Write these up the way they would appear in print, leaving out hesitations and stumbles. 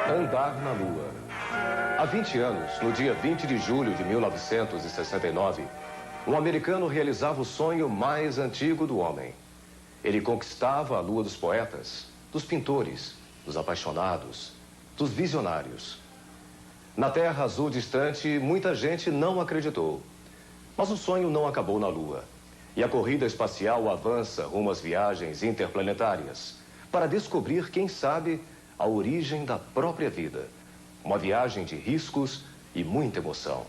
Andar na Lua. Há 20 anos, no dia 20 de julho de 1969, um americano realizava o sonho mais antigo do homem. Ele conquistava a Lua dos poetas, dos pintores, dos apaixonados, dos visionários. Na Terra azul distante, muita gente não acreditou. Mas o sonho não acabou na Lua. E a corrida espacial avança rumo às viagens interplanetárias para descobrir, quem sabe, a origem da própria vida. Uma viagem de riscos e muita emoção.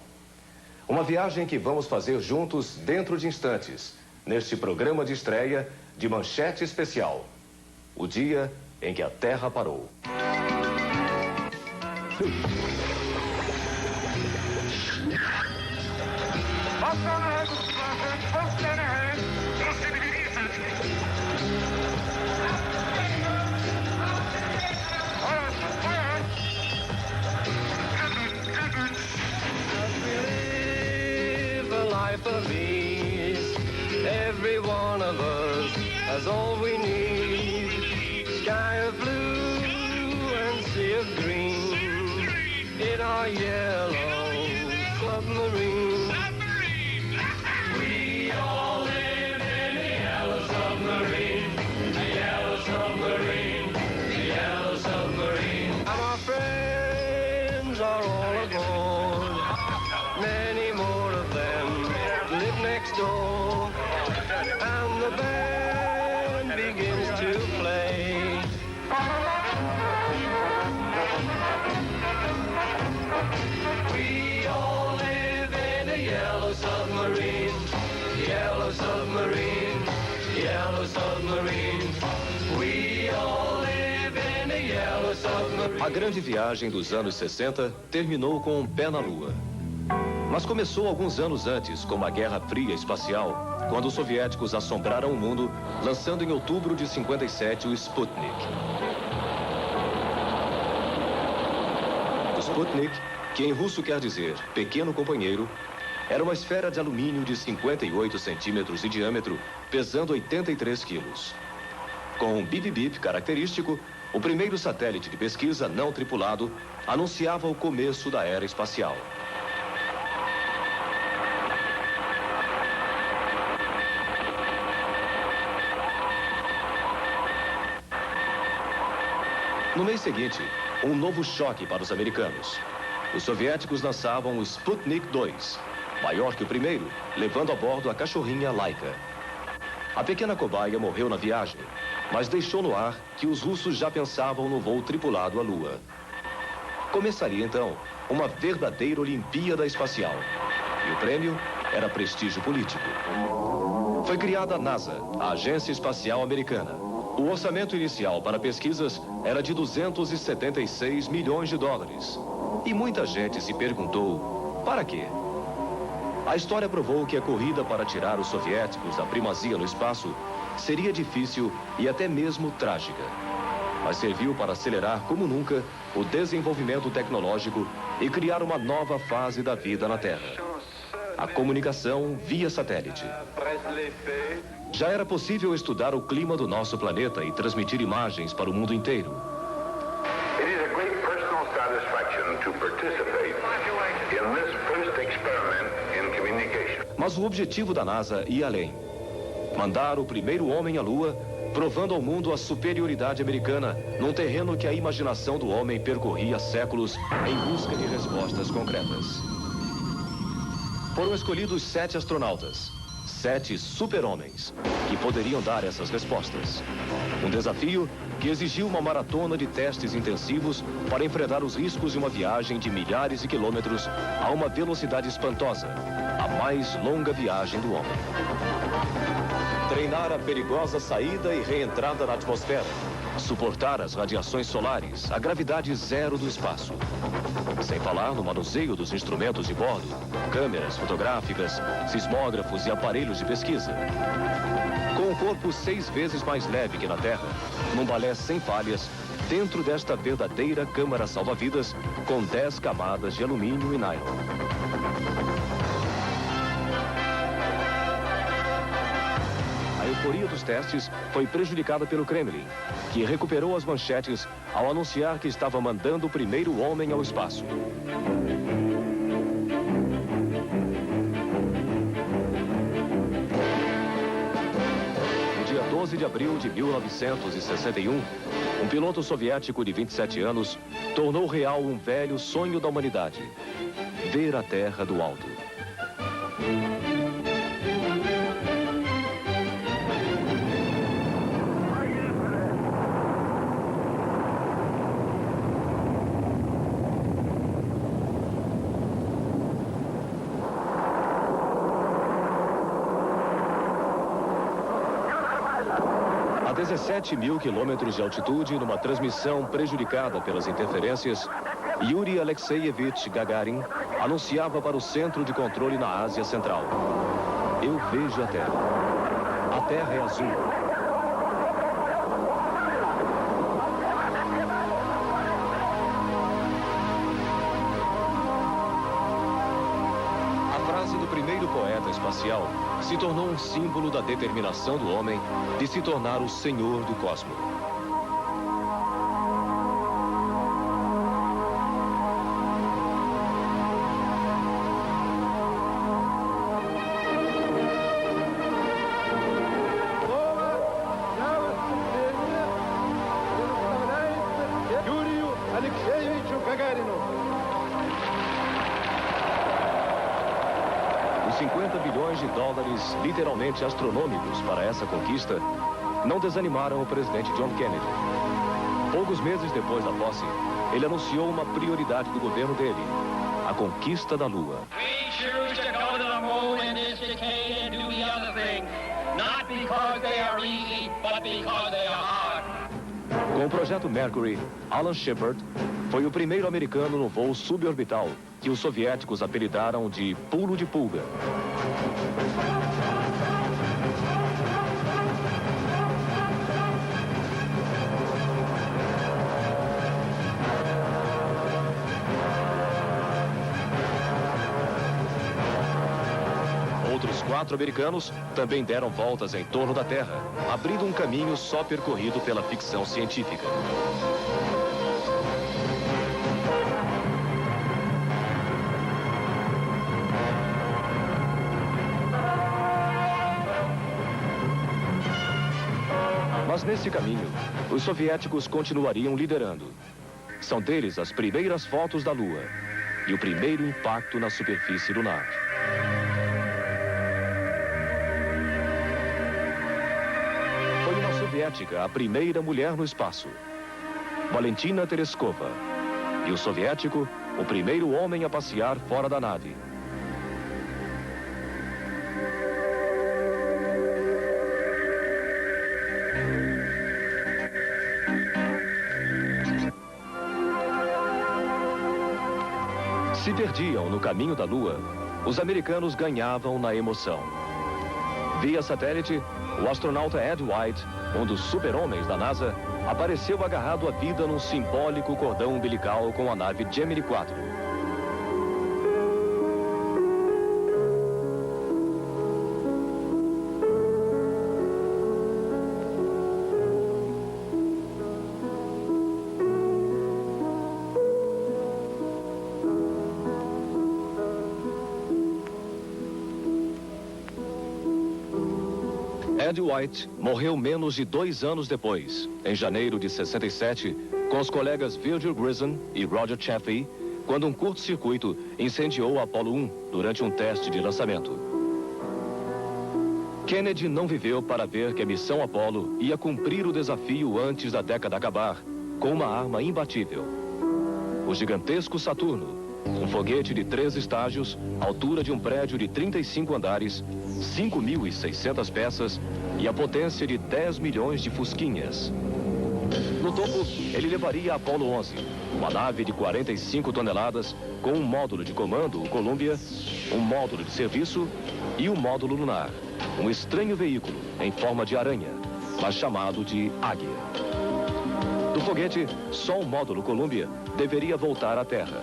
Uma viagem que vamos fazer juntos dentro de instantes, neste programa de estreia de Manchete Especial. O dia em que a Terra parou. Of ease. Every one of us has all we need. Sky of blue and sea of green in our yellow submarine. We all live in a yellow submarine, a yellow submarine, a yellow submarine. And our friends are all aboard. Many more of them live next door, and the band begins to play. We all live in a yellow submarine, yellow submarine, yellow submarine. We all live in a yellow submarine. A grande viagem dos anos 60 terminou com um pé na Lua. Mas começou alguns anos antes, com uma guerra fria espacial, quando os soviéticos assombraram o mundo, lançando em outubro de 57 o Sputnik. O Sputnik, que em russo quer dizer pequeno companheiro, era uma esfera de alumínio de 58 centímetros de diâmetro, pesando 83 quilos. Com um bip-bip característico, o primeiro satélite de pesquisa não tripulado anunciava o começo da era espacial. No mês seguinte, um novo choque para os americanos. Os soviéticos lançavam o Sputnik 2, maior que o primeiro, levando a bordo a cachorrinha Laika. A pequena cobaia morreu na viagem, mas deixou no ar que os russos já pensavam no voo tripulado à Lua. Começaria então uma verdadeira Olimpíada Espacial. E o prêmio era prestígio político. Foi criada a NASA, a Agência Espacial Americana. O orçamento inicial para pesquisas era de 276 milhões de dólares. E muita gente se perguntou, para quê? A história provou que a corrida para tirar os soviéticos da primazia no espaço seria difícil e até mesmo trágica. Mas serviu para acelerar como nunca o desenvolvimento tecnológico e criar uma nova fase da vida na Terra. A comunicação via satélite. Já era possível estudar o clima do nosso planeta e transmitir imagens para o mundo inteiro. It is a great personal satisfaction to participate in this first experiment in communication. Mas o objetivo da NASA ia além. Mandar o primeiro homem à Lua, provando ao mundo a superioridade americana num terreno que a imaginação do homem percorria há séculos em busca de respostas concretas. Foram escolhidos 7 astronautas. 7 super-homens que poderiam dar essas respostas. Um desafio que exigiu uma maratona de testes intensivos para enfrentar os riscos de uma viagem de milhares de quilômetros a uma velocidade espantosa, a mais longa viagem do homem. Treinar a perigosa saída e reentrada na atmosfera. Suportar as radiações solares, a gravidade zero do espaço. Sem falar no manuseio dos instrumentos de bordo, câmeras fotográficas, sismógrafos e aparelhos de pesquisa. Com o corpo 6 vezes mais leve que na Terra, num balé sem falhas, dentro desta verdadeira câmara salva-vidas com 10 camadas de alumínio e nylon. A euforia dos testes foi prejudicada pelo Kremlin, que recuperou as manchetes ao anunciar que estava mandando o primeiro homem ao espaço. No dia 12 de abril de 1961, um piloto soviético de 27 anos tornou real um velho sonho da humanidade: ver a Terra do alto. A 17 mil quilômetros de altitude, numa transmissão prejudicada pelas interferências, Yuri Alexeyevich Gagarin anunciava para o centro de controle na Ásia Central: eu vejo a Terra. A Terra é azul. A frase do primeiro poeta espacial se tornou um símbolo da determinação do homem de se tornar o senhor do cosmos. Yuri Alexeyevich Gagarin. Os 50 bilhões de dólares, literalmente astronômicos, para essa conquista, não desanimaram o presidente John Kennedy. Poucos meses depois da posse, ele anunciou uma prioridade do governo dele: a conquista da Lua. We choose to go to the moon in this decade and do the other things, not because they are easy, but because they are hard. Com o projeto Mercury, Alan Shepard foi o primeiro americano no voo suborbital, que os soviéticos apelidaram de pulo de pulga. Outros 4 americanos também deram voltas em torno da Terra, abrindo um caminho só percorrido pela ficção científica. Mas nesse caminho, os soviéticos continuariam liderando. São deles as primeiras fotos da Lua e o primeiro impacto na superfície lunar. Foi uma soviética a primeira mulher no espaço, Valentina Tereskova, e o soviético o primeiro homem a passear fora da nave. Se perdiam no caminho da Lua, os americanos ganhavam na emoção. Via satélite, o astronauta Ed White, um dos super-homens da NASA, apareceu agarrado à vida num simbólico cordão umbilical com a nave Gemini 4. Ed White morreu menos de 2 anos depois, em janeiro de 67, com os colegas Virgil Grison e Roger Chaffee, quando um curto-circuito incendiou o Apollo 1 durante um teste de lançamento. Kennedy não viveu para ver que a missão Apollo ia cumprir o desafio antes da década acabar, com uma arma imbatível: o gigantesco Saturno, um foguete de 3 estágios, altura de um prédio de 35 andares, 5.600 peças e a potência de 10 milhões de fusquinhas. No topo, ele levaria a Apollo 11, uma nave de 45 toneladas com um módulo de comando, o Columbia, um módulo de serviço e um módulo lunar, um estranho veículo em forma de aranha, mas chamado de Águia. Do foguete, só o módulo Columbia deveria voltar à Terra.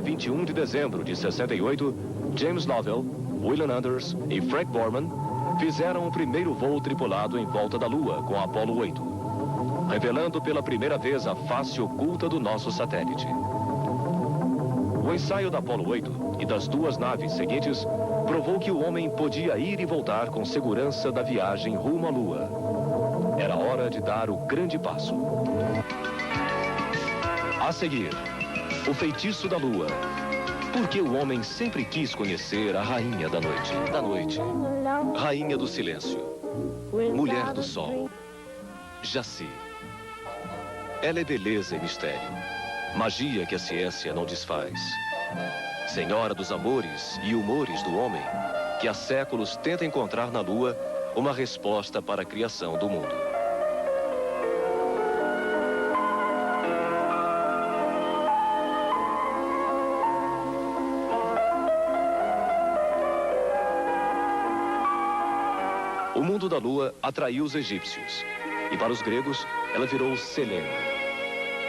21 de dezembro de 68, James Lovell, William Anders e Frank Borman fizeram o primeiro voo tripulado em volta da Lua com a Apollo 8, revelando pela primeira vez a face oculta do nosso satélite. O ensaio da Apollo 8 e das duas naves seguintes provou que o homem podia ir e voltar com segurança da viagem rumo à Lua. Era hora de dar o grande passo. A seguir, o feitiço da Lua. Porque o homem sempre quis conhecer a rainha da noite. Rainha do silêncio. Mulher do sol. Jaci. Ela é beleza e mistério. Magia que a ciência não desfaz. Senhora dos amores e humores do homem, que há séculos tenta encontrar na Lua uma resposta para a criação do mundo. O mundo da Lua atraiu os egípcios. E para os gregos, ela virou Selene.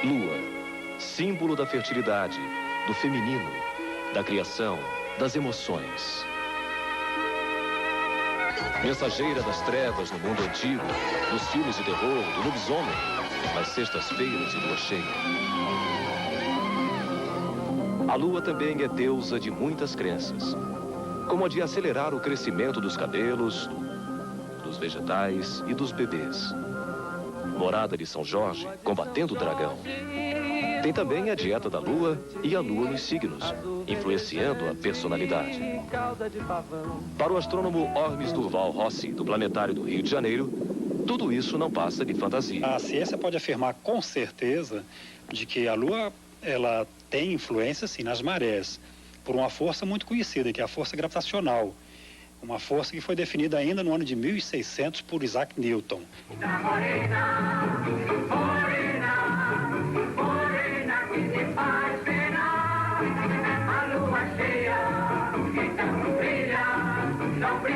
Lua, símbolo da fertilidade, do feminino, da criação, das emoções. Mensageira das trevas no mundo antigo, dos filmes de terror, do lobisomem, nas sextas-feiras e lua cheia. A Lua também é deusa de muitas crenças, como a de acelerar o crescimento dos cabelos, dos vegetais e dos bebês. Morada de São Jorge, combatendo o dragão. Tem também a dieta da Lua e a Lua nos signos, influenciando a personalidade. Para o astrônomo Ormes Durval Rossi, do Planetário do Rio de Janeiro, tudo isso não passa de fantasia. A ciência pode afirmar com certeza de que a Lua ela tem influência, sim, nas marés, por uma força muito conhecida, que é a força gravitacional. Uma força que foi definida ainda no ano de 1600 por Isaac Newton.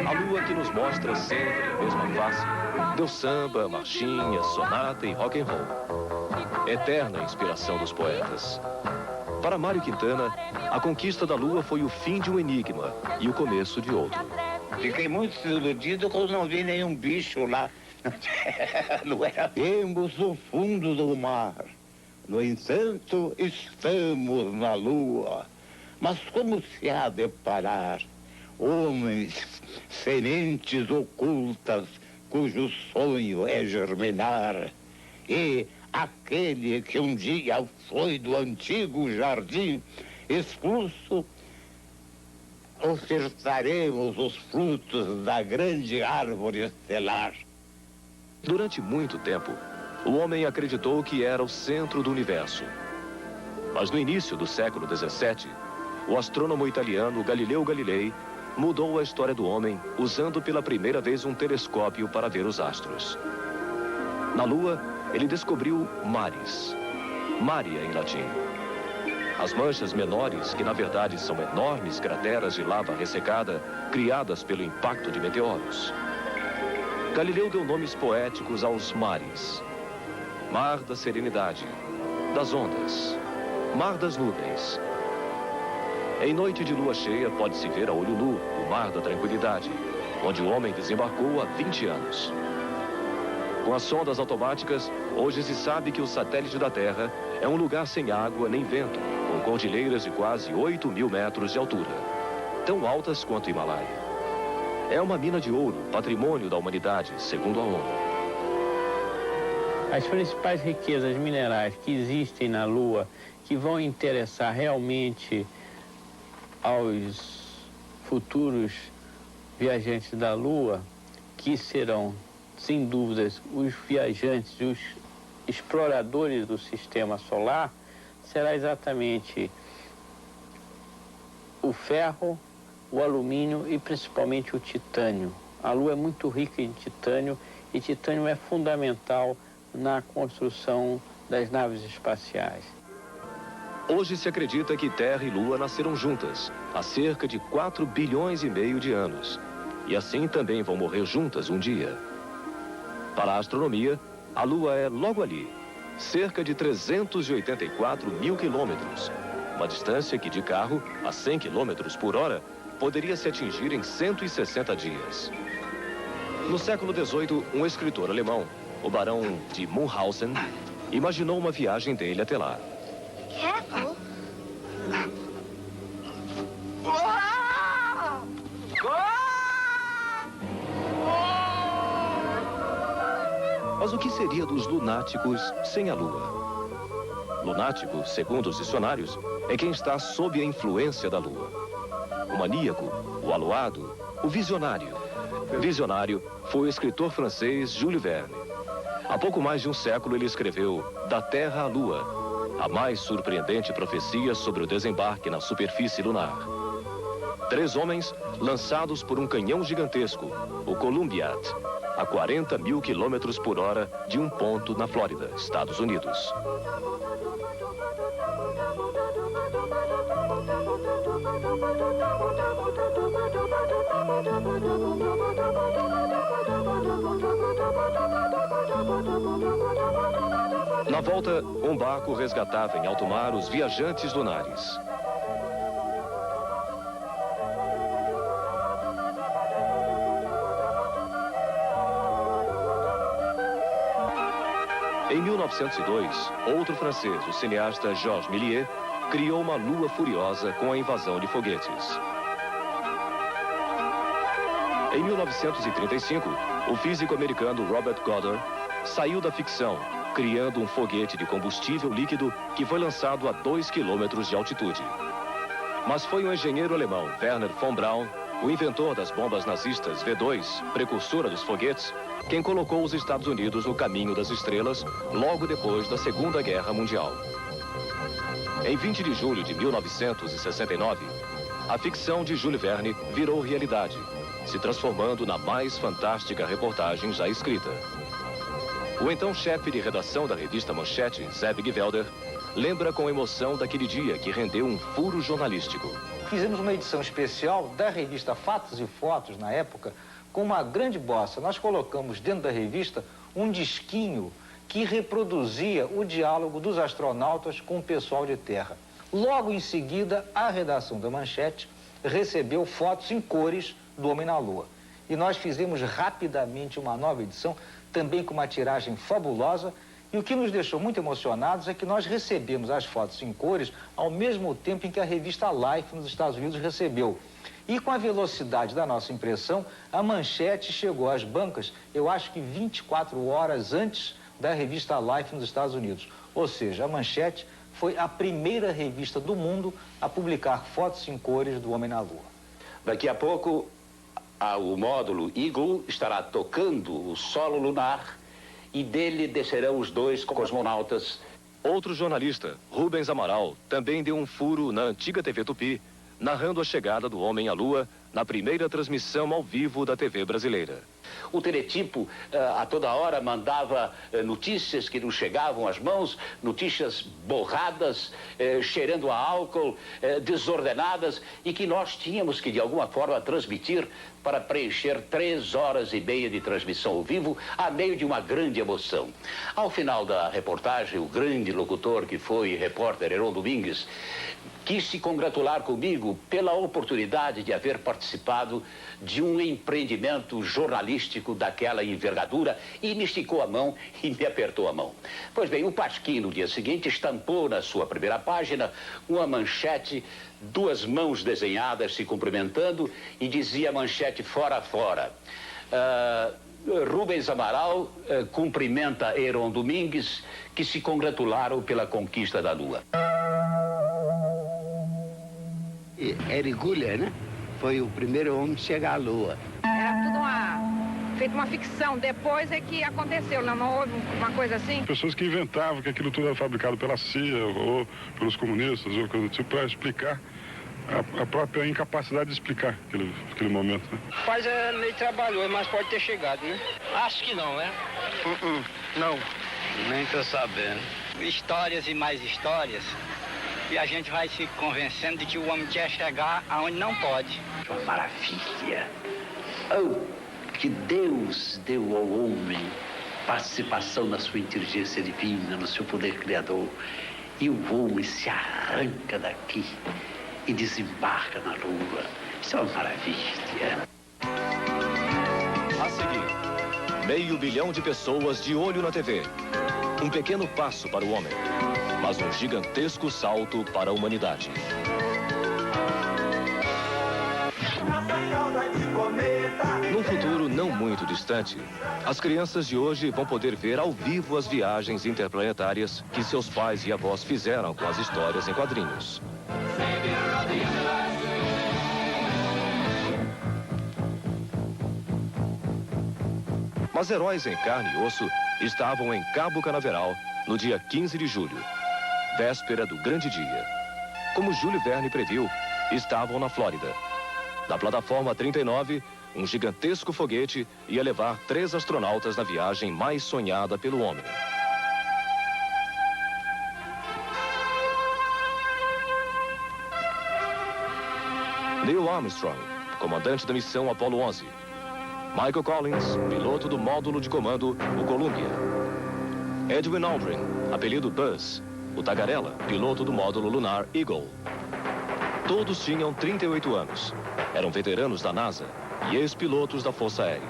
A Lua que nos mostra sempre a mesma face, deu samba, marchinha, sonata e rock and roll. Eterna inspiração dos poetas. Para Mário Quintana, a conquista da Lua foi o fim de um enigma e o começo de outro. Fiquei muito desiludido quando não vi nenhum bicho lá. Não era. Temos o fundo do mar. No entanto, estamos na Lua. Mas como se há de parar? Homens, sementes ocultas, cujo sonho é germinar. E aquele que um dia foi do antigo jardim, expulso, ofertaremos os frutos da grande árvore estelar. Durante muito tempo, o homem acreditou que era o centro do universo. Mas no início do século XVII, o astrônomo italiano Galileu Galilei mudou a história do homem usando pela primeira vez um telescópio para ver os astros. Na Lua, ele descobriu mares. Maria em latim. As manchas menores, que na verdade são enormes crateras de lava ressecada, criadas pelo impacto de meteoros. Galileu deu nomes poéticos aos mares. Mar da serenidade, das ondas, mar das nuvens. Em noite de lua cheia pode-se ver a olho nu o mar da tranquilidade, onde o homem desembarcou há 20 anos. Com as sondas automáticas, hoje se sabe que o satélite da Terra é um lugar sem água nem vento, com cordilheiras de quase 8.000 metros de altura, tão altas quanto o Himalaia. É uma mina de ouro, patrimônio da humanidade, segundo a ONU. As principais riquezas minerais que existem na Lua, que vão interessar realmente aos futuros viajantes da Lua, que serão, sem dúvidas, os viajantes, os exploradores do sistema solar, será exatamente o ferro, o alumínio e principalmente o titânio. A Lua é muito rica em titânio e titânio é fundamental na construção das naves espaciais. Hoje se acredita que Terra e Lua nasceram juntas, há cerca de 4 bilhões e meio de anos. E assim também vão morrer juntas um dia. Para a astronomia, a Lua é logo ali, cerca de 384 mil quilômetros, uma distância que de carro, a 100 km por hora, poderia se atingir em 160 dias. No século XVIII, um escritor alemão, o barão de Munchausen, imaginou uma viagem dele até lá. Careful. Mas o que seria dos lunáticos sem a Lua? Lunático, segundo os dicionários, é quem está sob a influência da Lua. O maníaco, o aluado, o visionário. Visionário foi o escritor francês Jules Verne. Há pouco mais de um século ele escreveu Da Terra à Lua, a mais surpreendente profecia sobre o desembarque na superfície lunar. 3 homens lançados por um canhão gigantesco, o Columbiad, a 40 mil quilômetros por hora de um ponto na Flórida, Estados Unidos. Na volta, um barco resgatava em alto mar os viajantes lunares. Em 1902, outro francês, o cineasta Georges Méliès, criou uma lua furiosa com a invasão de foguetes. Em 1935, o físico americano Robert Goddard saiu da ficção, criando um foguete de combustível líquido que foi lançado a 2 quilômetros de altitude. Mas foi o engenheiro alemão Werner von Braun, o inventor das bombas nazistas V2, precursora dos foguetes, quem colocou os Estados Unidos no caminho das estrelas logo depois da Segunda Guerra Mundial. Em 20 de julho de 1969, a ficção de Jules Verne virou realidade, se transformando na mais fantástica reportagem já escrita. O então chefe de redação da revista Manchete, Zeb Givelder, lembra com emoção daquele dia que rendeu um furo jornalístico. Fizemos uma edição especial da revista Fatos e Fotos, na época, com uma grande bossa. Nós colocamos dentro da revista um disquinho que reproduzia o diálogo dos astronautas com o pessoal de terra. Logo em seguida, a redação da Manchete recebeu fotos em cores do Homem na Lua. E nós fizemos rapidamente uma nova edição, também com uma tiragem fabulosa. E o que nos deixou muito emocionados é que nós recebemos as fotos em cores ao mesmo tempo em que a revista Life nos Estados Unidos recebeu. E com a velocidade da nossa impressão, a Manchete chegou às bancas, eu acho que 24 horas antes da revista Life nos Estados Unidos. Ou seja, a Manchete foi a primeira revista do mundo a publicar fotos em cores do Homem na Lua. Daqui a pouco, o módulo Eagle estará tocando o solo lunar e dele descerão os 2 cosmonautas. Outro jornalista, Rubens Amaral, também deu um furo na antiga TV Tupi, narrando a chegada do homem à Lua na primeira transmissão ao vivo da TV brasileira. O teletipo, a toda hora, mandava notícias que não chegavam às mãos, notícias borradas, cheirando a álcool, desordenadas, e que nós tínhamos que, de alguma forma, transmitir para preencher 3 horas e meia de transmissão ao vivo, a meio de uma grande emoção. Ao final da reportagem, o grande locutor que foi repórter Heron Domingues quis se congratular comigo pela oportunidade de haver participado de um empreendimento jornalístico daquela envergadura e me esticou a mão e me apertou a mão. Pois bem, o Pasquim, no dia seguinte, estampou na sua primeira página uma manchete, 2 mãos desenhadas se cumprimentando e dizia a manchete fora fora. Rubens Amaral cumprimenta Heron Domingues, que se congratularam pela conquista da Lua. Eric Guller, né? Foi o primeiro homem a chegar à Lua. Era tudo feito uma ficção. Depois é que aconteceu, não houve uma coisa assim? Pessoas que inventavam que aquilo tudo era fabricado pela CIA ou pelos comunistas ou coisa do tipo para explicar a própria incapacidade de explicar aquele momento, né? Rapaz, ele trabalhou, mas pode ter chegado, né? Acho que não, né? Não. Nem tô sabendo. Histórias e mais histórias. E a gente vai se convencendo de que o homem quer chegar aonde não pode. Uma maravilha! Oh, que Deus deu ao homem participação na sua inteligência divina, no seu poder criador. E o voo se arranca daqui e desembarca na Lua. Isso é uma maravilha. A seguir, 500 milhão de pessoas de olho na TV. Um pequeno passo para o homem, mas um gigantesco salto para a humanidade. Num futuro não muito distante, as crianças de hoje vão poder ver ao vivo as viagens interplanetárias que seus pais e avós fizeram com as histórias em quadrinhos. Mas heróis em carne e osso estavam em Cabo Canaveral no dia 15 de julho, véspera do grande dia. Como Júlio Verne previu, estavam na Flórida. Na plataforma 39, um gigantesco foguete ia levar 3 astronautas na viagem mais sonhada pelo homem. Neil Armstrong, comandante da missão Apollo 11. Michael Collins, piloto do módulo de comando, o Columbia. Edwin Aldrin, apelido Buzz, o Tagarela, piloto do módulo lunar Eagle. Todos tinham 38 anos. Eram veteranos da NASA e ex-pilotos da Força Aérea.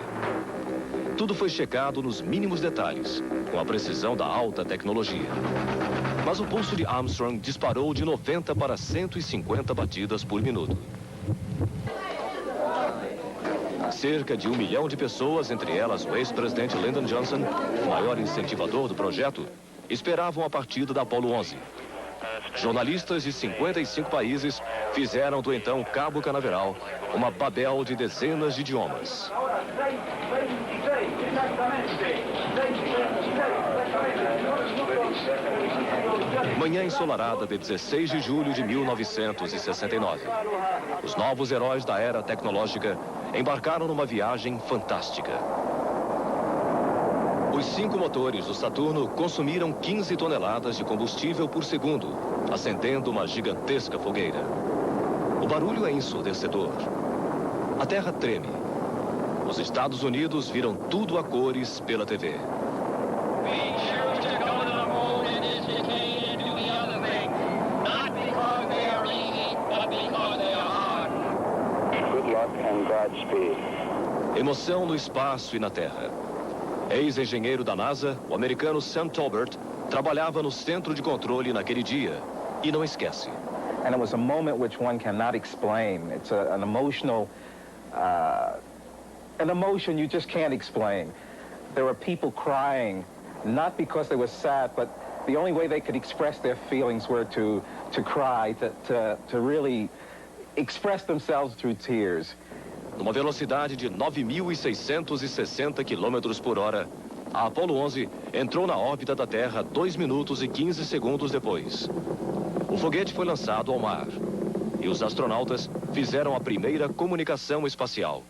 Tudo foi checado nos mínimos detalhes, com a precisão da alta tecnologia. Mas o pulso de Armstrong disparou de 90 para 150 batidas por minuto. Cerca de 1 milhão de pessoas, entre elas o ex-presidente Lyndon Johnson, o maior incentivador do projeto, esperavam a partida da Apollo 11. Jornalistas de 55 países fizeram do então Cabo Canaveral uma babel de dezenas de idiomas. Manhã ensolarada de 16 de julho de 1969. Os novos heróis da era tecnológica embarcaram numa viagem fantástica. Os 5 motores do Saturno consumiram 15 toneladas de combustível por segundo, acendendo uma gigantesca fogueira. O barulho é ensurdecedor. A Terra treme. Os Estados Unidos viram tudo a cores pela TV. Emoção no espaço e na Terra. Ex-engenheiro da NASA, o americano Sam Tolbert, trabalhava no centro de controle naquele dia e não esquece. And it was a moment which one cannot explain. It's an emotional, an emotion you just can't explain. There were people crying, not because they were sad, but the only way they could express their feelings were to cry, to really express themselves through tears. Numa velocidade de 9.660 km por hora, a Apollo 11 entrou na órbita da Terra 2 minutos e 15 segundos depois. O foguete foi lançado ao mar e os astronautas fizeram a primeira comunicação espacial.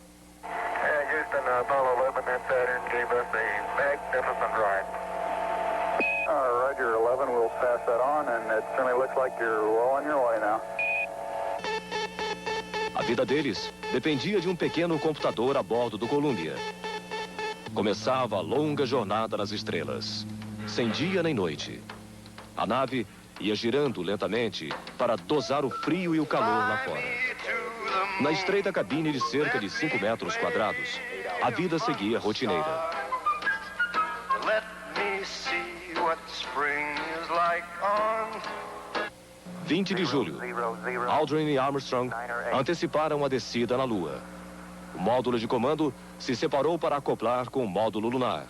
Houston, Apollo 11 and Saturn gave us a magnificent ride. Roger, 11, we'll pass that on, and it certainly looks like you're well on your way now. A vida deles dependia de um pequeno computador a bordo do Columbia. Começava a longa jornada nas estrelas, sem dia nem noite. A nave ia girando lentamente para dosar o frio e o calor lá fora. Na estreita cabine de cerca de 5 metros quadrados, a vida seguia rotineira. 20 de julho, Aldrin e Armstrong anteciparam a descida na Lua. O módulo de comando se separou para acoplar com o módulo lunar.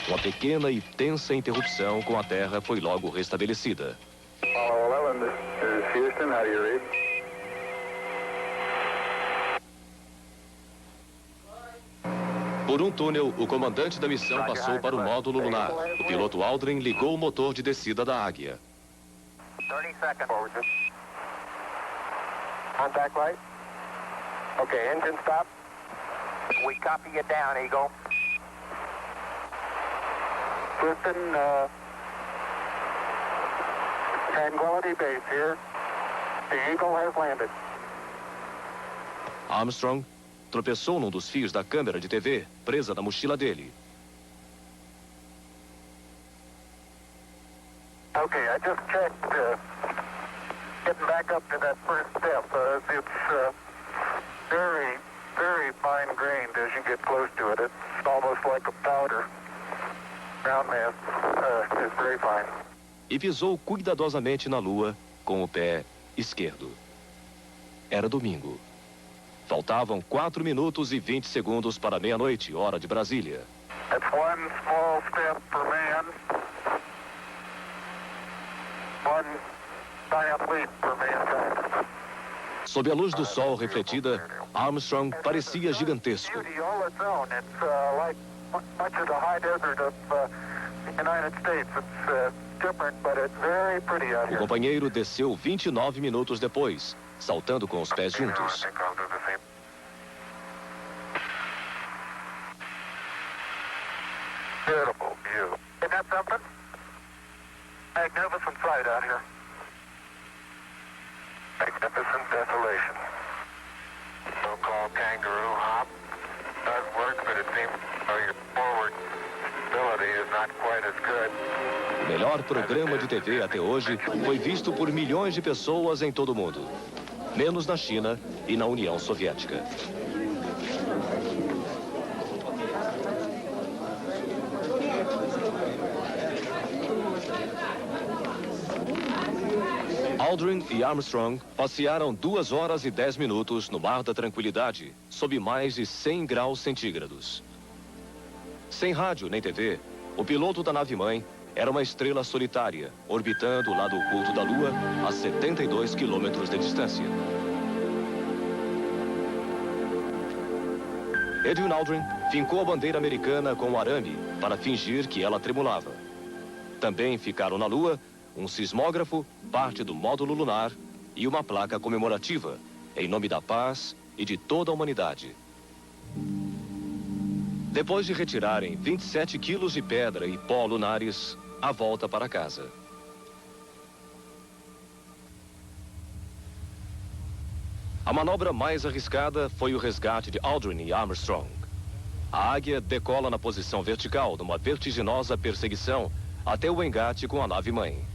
Uma pequena e tensa interrupção com a Terra foi logo restabelecida. Apollo 11, this is Houston, how do you read? Por um túnel, o comandante da missão passou para o módulo lunar. O piloto Aldrin ligou o motor de descida da Águia. 30 seconds. Contact light. Okay, engine stop. We copy you down, Eagle. Houston, Tranquility Base here. The Eagle has landed. Armstrong, tropeçou num dos fios da câmera de TV, presa na mochila dele. Okay, I just checked getting back up to that first step. It's very, very fine-grained as you get close to it. It's almost like a powder. Ground mass is very fine. E pisou cuidadosamente na Lua com o pé esquerdo. Era domingo. Faltavam 4 minutos e 20 segundos para meia-noite, hora de Brasília. That's one small step for man, one giant leap for mankind. Sob a luz do sol refletida, Armstrong parecia gigantesco. Beauty all its own. It's like much of the high desert of the United States. It's different, but it's very pretty out O here. companheiro desceu 29 minutos depois, saltando com os pés juntos. Beautiful view. Isn't that something? Magnificent sight out here. Magnificent desolation. So-called kangaroo hop does work, but it seems your forward stability is not quite as good. O melhor programa de TV até hoje foi visto por milhões de pessoas em todo o mundo, menos na China e na União Soviética. Aldrin e Armstrong passearam 2 horas e 10 minutos no Mar da Tranquilidade, sob mais de 100 graus centígrados. Sem rádio nem TV, o piloto da nave-mãe era uma estrela solitária, orbitando o lado oculto da Lua a 72 quilômetros de distância. Edwin Aldrin fincou a bandeira americana com um arame para fingir que ela tremulava. Também ficaram na Lua um sismógrafo, parte do módulo lunar e uma placa comemorativa, em nome da paz e de toda a humanidade. Depois de retirarem 27 quilos de pedra e pó lunares, a volta para casa. A manobra mais arriscada foi o resgate de Aldrin e Armstrong. A águia decola na posição vertical numa vertiginosa perseguição até o engate com a nave-mãe.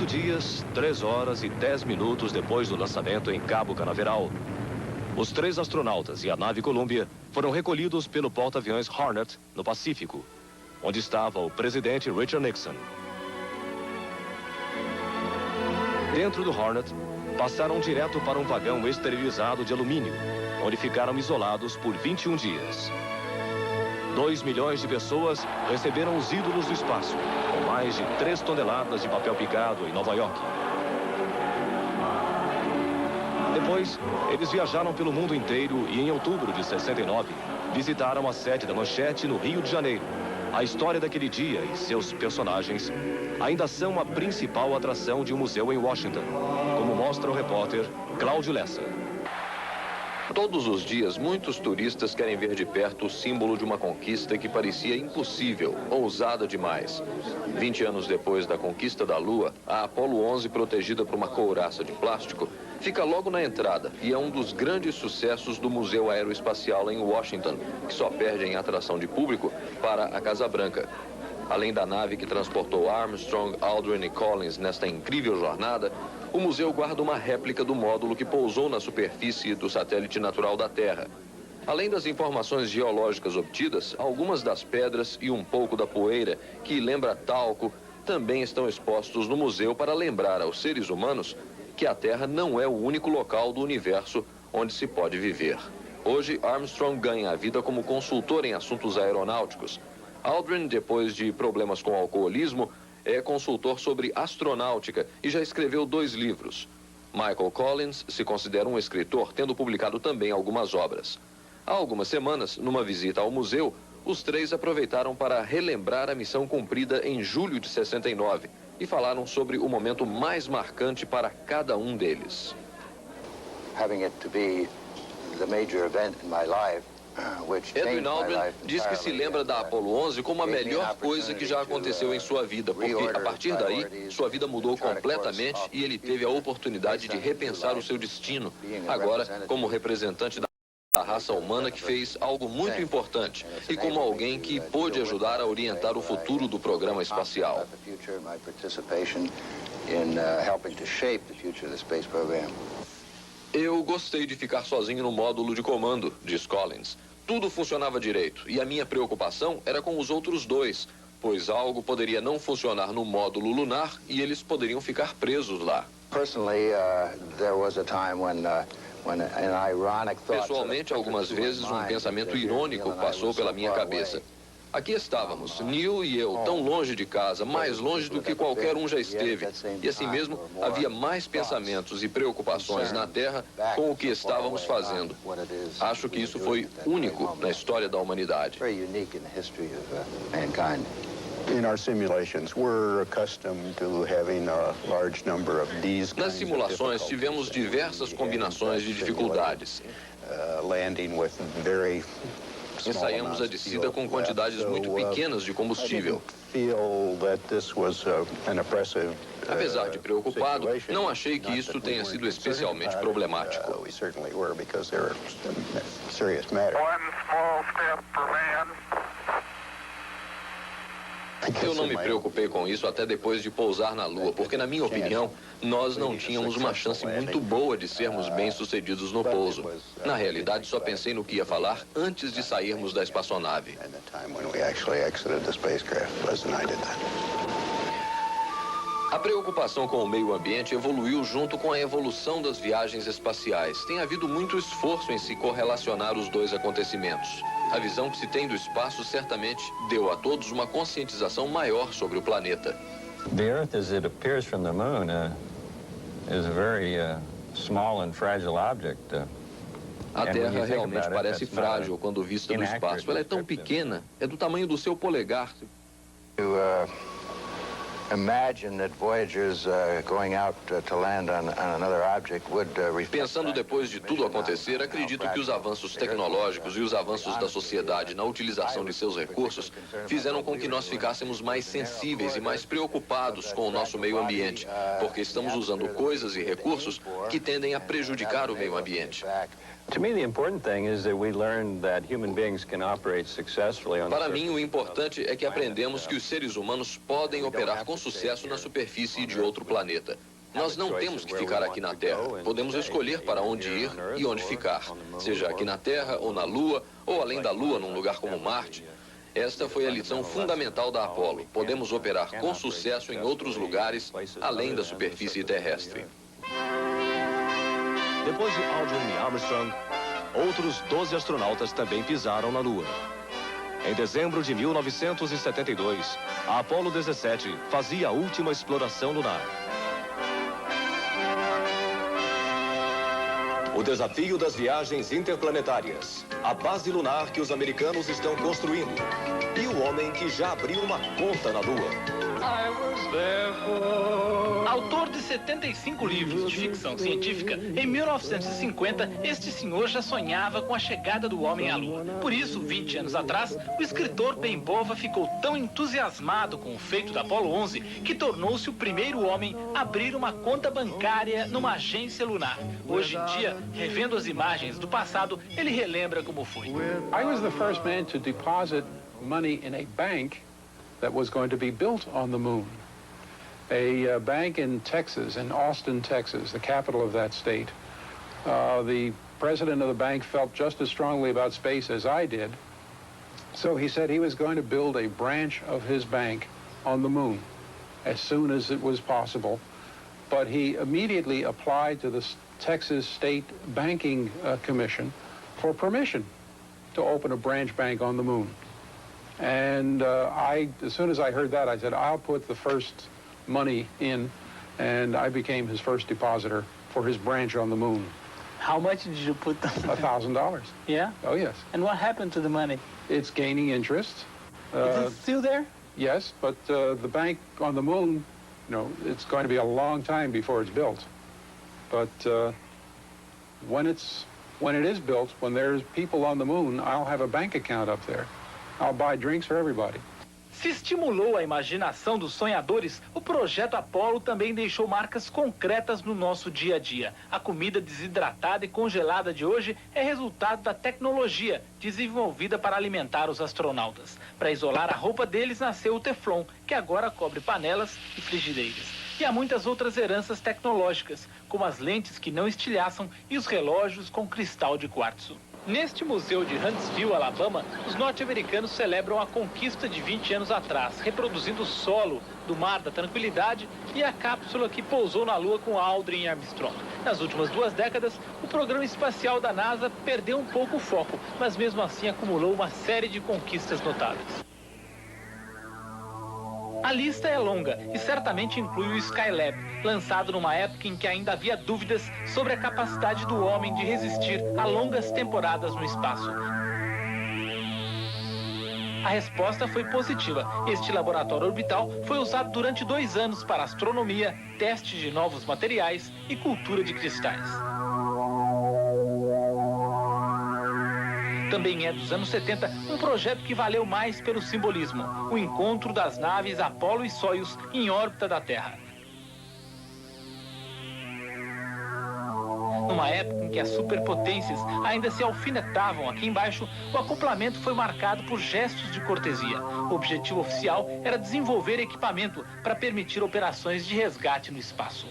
Dias, 3 horas e 10 minutos depois do lançamento em Cabo Canaveral, os 3 astronautas e a nave Columbia foram recolhidos pelo porta-aviões Hornet no Pacífico, onde estava o presidente Richard Nixon. Dentro do Hornet, passaram direto para um vagão esterilizado de alumínio, onde ficaram isolados por 21 dias. 2 milhões de pessoas receberam os ídolos do espaço, com mais de 3 toneladas de papel picado em Nova York. Depois, eles viajaram pelo mundo inteiro e em outubro de 69, visitaram a sede da Manchete no Rio de Janeiro. A história daquele dia e seus personagens ainda são a principal atração de um museu em Washington, como mostra o repórter Cláudio Lessa. Todos os dias, muitos turistas querem ver de perto o símbolo de uma conquista que parecia impossível, ousada demais. 20 anos depois da conquista da Lua, a Apollo 11, protegida por uma couraça de plástico, fica logo na entrada e é um dos grandes sucessos do Museu Aeroespacial em Washington, que só perde em atração de público para a Casa Branca. Além da nave que transportou Armstrong, Aldrin e Collins nesta incrível jornada, o museu guarda uma réplica do módulo que pousou na superfície do satélite natural da Terra. Além das informações geológicas obtidas, algumas das pedras e um pouco da poeira, que lembra talco, também estão expostos no museu para lembrar aos seres humanos que a Terra não é o único local do universo onde se pode viver. Hoje, Armstrong ganha a vida como consultor em assuntos aeronáuticos. Aldrin, depois de problemas com alcoolismo, é consultor sobre astronáutica e já escreveu 2 livros. Michael Collins se considera um escritor, tendo publicado também algumas obras. Há algumas semanas, numa visita ao museu, os 3 aproveitaram para relembrar a missão cumprida em julho de 69 e falaram sobre o momento mais marcante para cada um deles. having it to be the major event in my life. Edwin Aldrin diz que se lembra da Apollo 11 como a melhor coisa que já aconteceu em sua vida, porque a partir daí sua vida mudou completamente e ele teve a oportunidade de repensar o seu destino. Agora, como representante da raça humana que fez algo muito importante e como alguém que pôde ajudar a orientar o futuro do programa espacial. Eu gostei de ficar sozinho no módulo de comando, diz Collins. Tudo funcionava direito e a minha preocupação era com os outros dois, pois algo poderia não funcionar no módulo lunar e eles poderiam ficar presos lá. Pessoalmente, algumas vezes um pensamento irônico passou pela minha cabeça. Aqui estávamos, Neil e eu, tão longe de casa, mais longe do que qualquer um já esteve. E assim mesmo, havia mais pensamentos e preocupações na Terra com o que estávamos fazendo. Acho que isso foi único na história da humanidade. Nas simulações, tivemos diversas combinações de dificuldades. Ensaiamos a descida com quantidades muito pequenas de combustível. Apesar de preocupado, não achei que isso tenha sido especialmente problemático. One small step for man. Eu não me preocupei com isso até depois de pousar na Lua, porque, na minha opinião, nós não tínhamos uma chance muito boa de sermos bem-sucedidos no pouso. Na realidade, só pensei no que ia falar antes de sairmos da espaçonave. A preocupação com o meio ambiente evoluiu junto com a evolução das viagens espaciais. Tem havido muito esforço em se correlacionar os dois acontecimentos. A visão que se tem do espaço certamente deu a todos uma conscientização maior sobre o planeta. The Earth, as it appears from the moon, is a very small and fragile object. A Terra realmente parece frágil quando vista do espaço. Ela é tão pequena, é do tamanho do seu polegar. Pensando depois de tudo acontecer, acredito que os avanços tecnológicos e os avanços da sociedade na utilização de seus recursos fizeram com que nós ficássemos mais sensíveis e mais preocupados com o nosso meio ambiente, porque estamos usando coisas e recursos que tendem a prejudicar o meio ambiente. Para mim, o importante é que aprendemos que os seres humanos podem operar com sucesso na superfície de outro planeta. Nós não temos que ficar aqui na Terra. Podemos escolher para onde ir e onde ficar, seja aqui na Terra ou na Lua, ou além da Lua, num lugar como Marte. Esta foi a lição fundamental da Apollo. Podemos operar com sucesso em outros lugares, além da superfície terrestre. Depois de Aldrin e Armstrong, outros 12 astronautas também pisaram na Lua. Em dezembro de 1972, a Apollo 17 fazia a última exploração lunar. O desafio das viagens interplanetárias, a base lunar que os americanos estão construindo e o homem que já abriu uma conta na Lua. Autor de 75 livros de ficção científica, em 1950, este senhor já sonhava com a chegada do homem à Lua. Por isso, 20 anos atrás, o escritor Ben Bova ficou tão entusiasmado com o feito da Apollo 11 que tornou-se o primeiro homem a abrir uma conta bancária numa agência lunar. Hoje em dia, revendo as imagens do passado, ele relembra como foi. I was the first man to deposit money in a bank that was going to be built on the moon. A bank in Texas, in Austin, Texas, the capital of that state. The president of the bank felt just as strongly about space as I did, so he said he was going to build a branch of his bank on the moon as soon as it was possible. But he immediately applied to the Texas State Banking Commission for permission to open a branch bank on the moon. And as soon as I heard that, I said, I'll put the first money in, and I became his first depositor for his branch on the moon. How much did you put down? $1,000. Yeah? Oh, yes. And what happened to the money? It's gaining interest. Is it still there? Yes, but the bank on the moon, you know, it's going to be a long time before it's built. But when it is built, when there's people on the moon, I'll have a bank account up there. I'll buy drinks for everybody. Se estimulou a imaginação dos sonhadores, o projeto Apollo também deixou marcas concretas no nosso dia a dia. A comida desidratada e congelada de hoje é resultado da tecnologia desenvolvida para alimentar os astronautas. Para isolar a roupa deles nasceu o Teflon, que agora cobre panelas e frigideiras. E há muitas outras heranças tecnológicas, como as lentes que não estilhaçam e os relógios com cristal de quartzo. Neste museu de Huntsville, Alabama, os norte-americanos celebram a conquista de 20 anos atrás, reproduzindo o solo do Mar da Tranquilidade e a cápsula que pousou na Lua com Aldrin Armstrong. Nas últimas 2 décadas, o programa espacial da NASA perdeu um pouco o foco, mas mesmo assim acumulou uma série de conquistas notáveis. A lista é longa e certamente inclui o Skylab, lançado numa época em que ainda havia dúvidas sobre a capacidade do homem de resistir a longas temporadas no espaço. A resposta foi positiva. Este laboratório orbital foi usado durante 2 anos para astronomia, teste de novos materiais e cultura de cristais. Também é dos anos 70 um projeto que valeu mais pelo simbolismo, o encontro das naves Apollo e Soyuz em órbita da Terra. Numa época em que as superpotências ainda se alfinetavam aqui embaixo, o acoplamento foi marcado por gestos de cortesia. O objetivo oficial era desenvolver equipamento para permitir operações de resgate no espaço.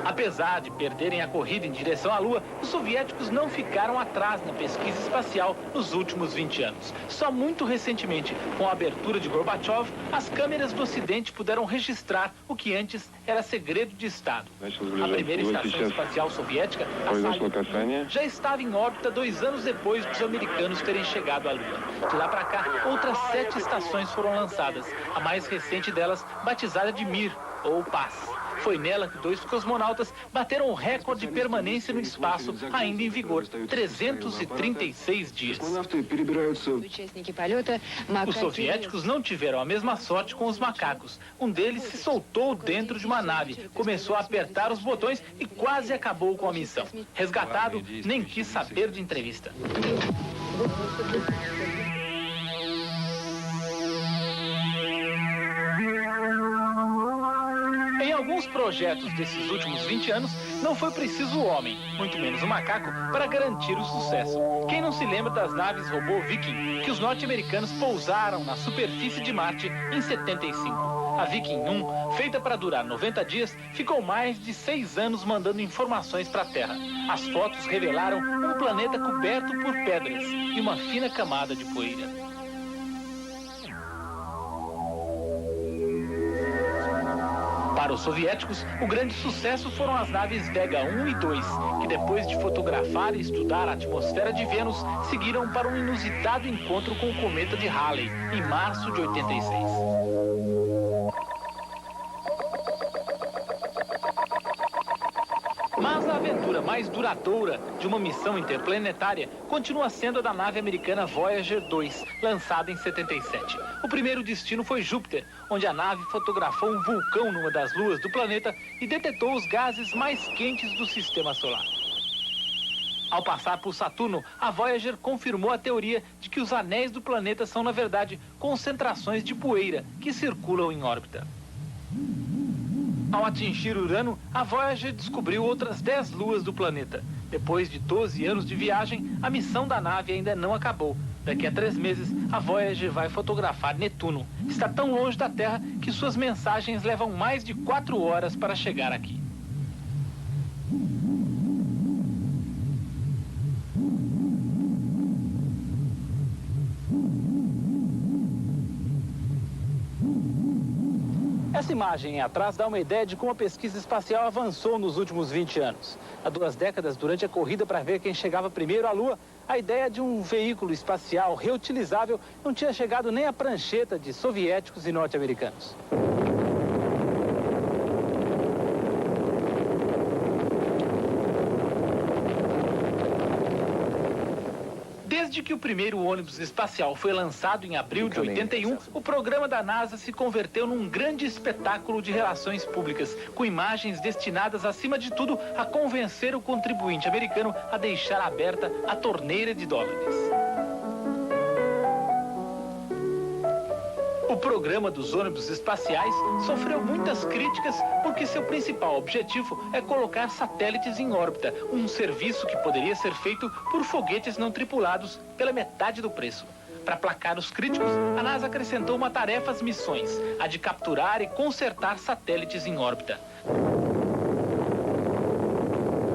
Apesar de perderem a corrida em direção à Lua, os soviéticos não ficaram atrás na pesquisa espacial nos últimos 20 anos. Só muito recentemente, com a abertura de Gorbachev, as câmeras do Ocidente puderam registrar o que antes era segredo de Estado. A primeira estação espacial soviética, a Salyut, já estava em órbita 2 anos depois dos americanos terem chegado à Lua. De lá para cá, outras 7 estações foram lançadas, a mais recente delas batizada de Mir, ou Paz. Foi nela que 2 cosmonautas bateram o recorde de permanência no espaço, ainda em vigor, 336 dias. Os soviéticos não tiveram a mesma sorte com os macacos. Um deles se soltou dentro de uma nave, começou a apertar os botões e quase acabou com a missão. Resgatado, nem quis saber de entrevista. Em alguns projetos desses últimos 20 anos, não foi preciso o homem, muito menos o macaco, para garantir o sucesso. Quem não se lembra das naves robô Viking, que os norte-americanos pousaram na superfície de Marte em 75? A Viking 1, feita para durar 90 dias, ficou mais de 6 anos mandando informações para a Terra. As fotos revelaram um planeta coberto por pedras e uma fina camada de poeira. Para os soviéticos, o grande sucesso foram as naves Vega 1 e 2, que depois de fotografar e estudar a atmosfera de Vênus, seguiram para um inusitado encontro com o cometa de Halley, em março de 86. Mas a aventura mais duradoura de uma missão interplanetária continua sendo a da nave americana Voyager 2, lançada em 77. O primeiro destino foi Júpiter, onde a nave fotografou um vulcão numa das luas do planeta e detectou os gases mais quentes do sistema solar. Ao passar por Saturno, a Voyager confirmou a teoria de que os anéis do planeta são, na verdade, concentrações de poeira que circulam em órbita. Ao atingir Urano, a Voyager descobriu outras 10 luas do planeta. Depois de 12 anos de viagem, a missão da nave ainda não acabou. Daqui a 3 meses, a Voyager vai fotografar Netuno. Está tão longe da Terra que suas mensagens levam mais de 4 horas para chegar aqui. Essa imagem atrás dá uma ideia de como a pesquisa espacial avançou nos últimos 20 anos. Há 2 décadas, durante a corrida para ver quem chegava primeiro à Lua, a ideia de um veículo espacial reutilizável não tinha chegado nem à prancheta de soviéticos e norte-americanos. Desde que o primeiro ônibus espacial foi lançado em abril de 81, o programa da NASA se converteu num grande espetáculo de relações públicas, com imagens destinadas, acima de tudo, a convencer o contribuinte americano a deixar aberta a torneira de dólares. O programa dos ônibus espaciais sofreu muitas críticas porque seu principal objetivo é colocar satélites em órbita, um serviço que poderia ser feito por foguetes não tripulados pela metade do preço. Para placar os críticos, a NASA acrescentou uma tarefa às missões, a de capturar e consertar satélites em órbita.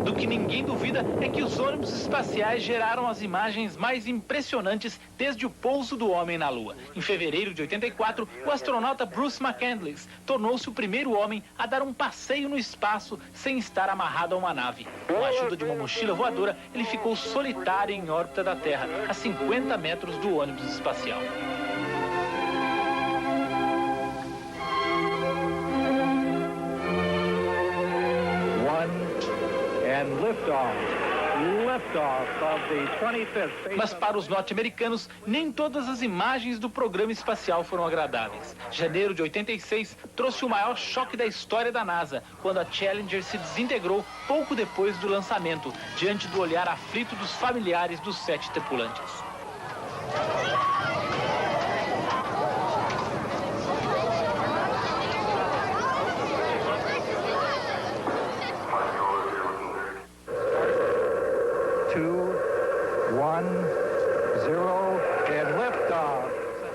Do que ninguém duvida é que os ônibus espaciais geraram as imagens mais impressionantes desde o pouso do homem na Lua. Em fevereiro de 84, o astronauta Bruce McCandless tornou-se o primeiro homem a dar um passeio no espaço sem estar amarrado a uma nave. Com a ajuda de uma mochila voadora, ele ficou solitário em órbita da Terra, a 50 metros do ônibus espacial. Mas para os norte-americanos, nem todas as imagens do programa espacial foram agradáveis. Janeiro de 86 trouxe o maior choque da história da NASA, quando a Challenger se desintegrou pouco depois do lançamento, diante do olhar aflito dos familiares dos 7 tripulantes.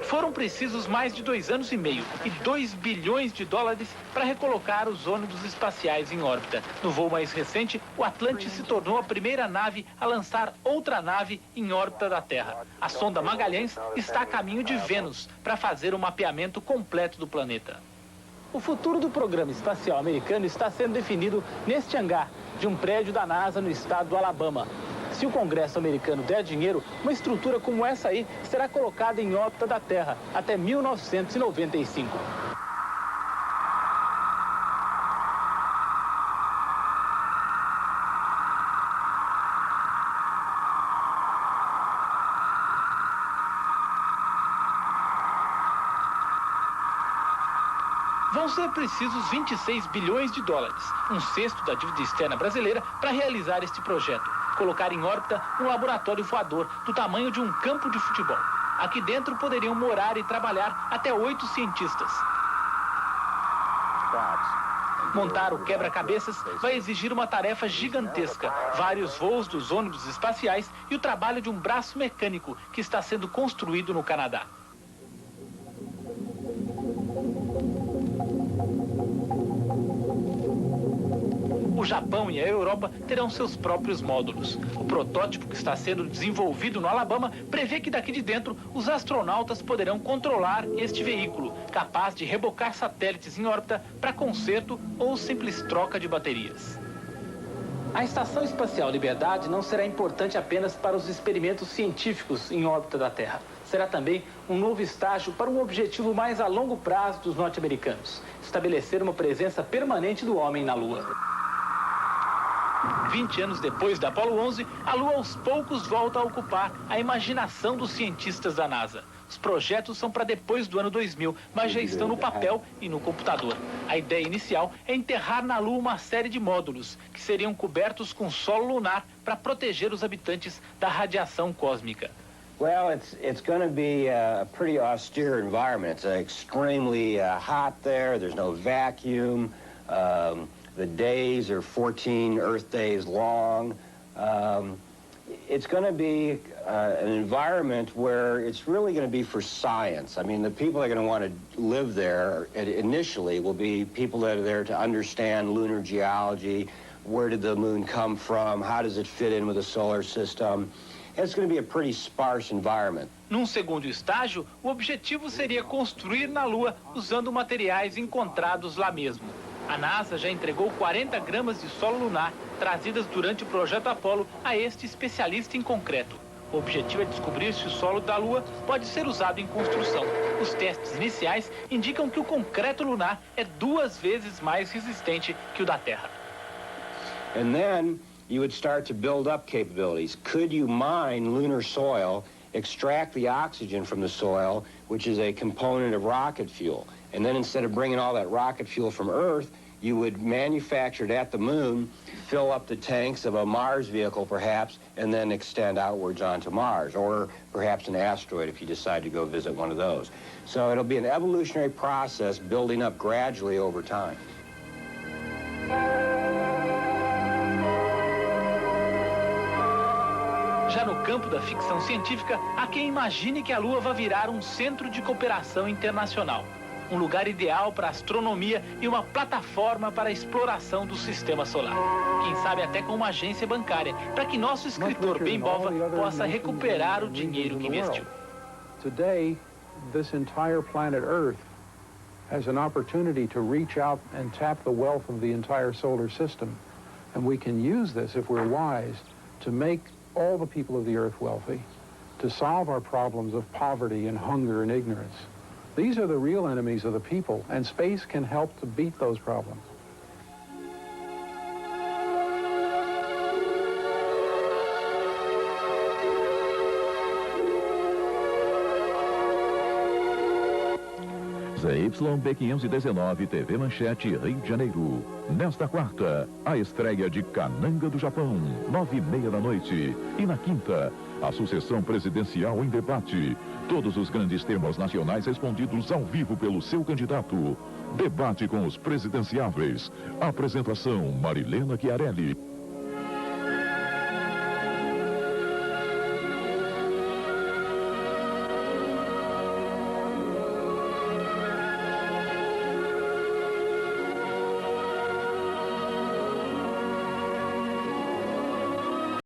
Foram precisos mais de 2 anos e meio e 2 bilhões de dólares para recolocar os ônibus espaciais em órbita. No voo mais recente, o Atlantis se tornou a primeira nave a lançar outra nave em órbita da Terra. A sonda Magalhães está a caminho de Vênus para fazer um mapeamento completo do planeta. O futuro do programa espacial americano está sendo definido neste hangar de um prédio da NASA no estado do Alabama. Se o Congresso americano der dinheiro, uma estrutura como essa aí será colocada em órbita da Terra até 1995. Vão ser precisos 26 bilhões de dólares, um sexto da dívida externa brasileira, para realizar este projeto. Colocar em órbita um laboratório voador do tamanho de um campo de futebol. Aqui dentro poderiam morar e trabalhar até 8 cientistas. Montar o quebra-cabeças vai exigir uma tarefa gigantesca, vários voos dos ônibus espaciais e o trabalho de um braço mecânico que está sendo construído no Canadá. O Japão e a Europa terão seus próprios módulos. O protótipo que está sendo desenvolvido no Alabama prevê que daqui de dentro os astronautas poderão controlar este veículo, capaz de rebocar satélites em órbita para conserto ou simples troca de baterias. A Estação Espacial Liberdade não será importante apenas para os experimentos científicos em órbita da Terra. Será também um novo estágio para um objetivo mais a longo prazo dos norte-americanos: estabelecer uma presença permanente do homem na Lua. 20 anos depois da Apollo 11, a Lua aos poucos volta a ocupar a imaginação dos cientistas da NASA. Os projetos são para depois do ano 2000, mas já estão no papel e no computador. A ideia inicial é enterrar na Lua uma série de módulos que seriam cobertos com solo lunar para proteger os habitantes da radiação cósmica. Well, it's going to be a pretty austere environment. It's extremely hot there. There's no vacuum. The days are 14 Earth days long. It's going to be an environment where it's really going to be for science. I mean, the people that are going to want to live there initially will be people that are there to understand lunar geology. Where did the moon come from? How does it fit in with the solar system? It's going to be a pretty sparse environment. Num segundo estágio, o objetivo seria construir na Lua usando materiais encontrados lá mesmo. A NASA já entregou 40 gramas de solo lunar trazidas durante o projeto Apollo a este especialista em concreto. O objetivo é descobrir se o solo da Lua pode ser usado em construção. Os testes iniciais indicam que o concreto lunar é 2 vezes mais resistente que o da Terra. And then you would start to build up capabilities. Could you mine lunar soil extract the oxygen from the soil, which is a component of rocket fuel. And then instead of bringing all that rocket fuel from Earth, you would manufacture it at the moon, fill up the tanks of a Mars vehicle perhaps, and then extend outwards onto Mars, or perhaps an asteroid if you decide to go visit one of those. So it'll be an evolutionary process building up gradually over time. Já no campo da ficção científica, há quem imagine que a Lua vai virar um centro de cooperação internacional. Um lugar ideal para a astronomia e uma plataforma para a exploração do sistema solar. Quem sabe até com uma agência bancária, para que nosso escritor Ben Bova possa recuperar o dinheiro que investiu. Today, this entire planet Earth has an opportunity to reach out and tap the wealth of the entire solar system. And we can use this, if we're wise, to make all the people of the Earth wealthy, to solve our problems of poverty and hunger and ignorance. These are the real enemies of the people, and space can help to beat those problems. ZYB 519, TV Manchete, Rio de Janeiro. Nesta quarta, a estreia de Cananga do Japão, 9h30 da noite. E na quinta, a sucessão presidencial em debate. Todos os grandes temas nacionais respondidos ao vivo pelo seu candidato. Debate com os presidenciáveis. Apresentação, Marilena Chiarelli.